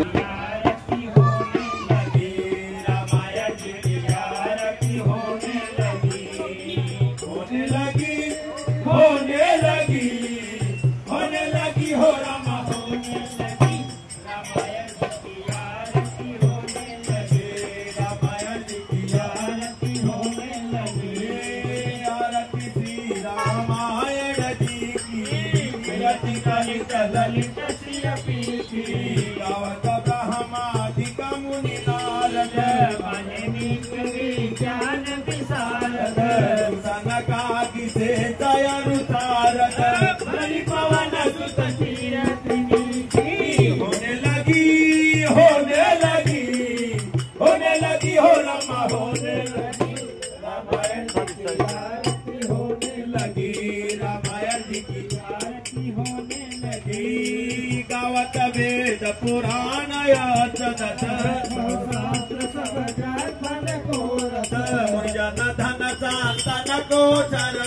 आरती होने लगी, रामायण की आरती होने लगी, होने लगी, होने लगी, होने लगी हो रामा होने लगी, रामायण की आरती होने लगी, रामायण की आरती होने लगी, आरती श्री रामायण जी की, ललित ललित श्री पीठी, गावत ब्रह्मादिक मुनि नारद, माने विज्ञान विशारद, सनकादि से दयानुसारद, बलि पवन सुत कीरति मीठी, होने लगी, होने लगी, होने लगी हो रामा होने लगी, रामायण की आरती होने लगी, रामायण की आरती होने लगी, गावत वेद पुराण याच दश, शास्त्र सब जन को रस, जन धन संतन को चर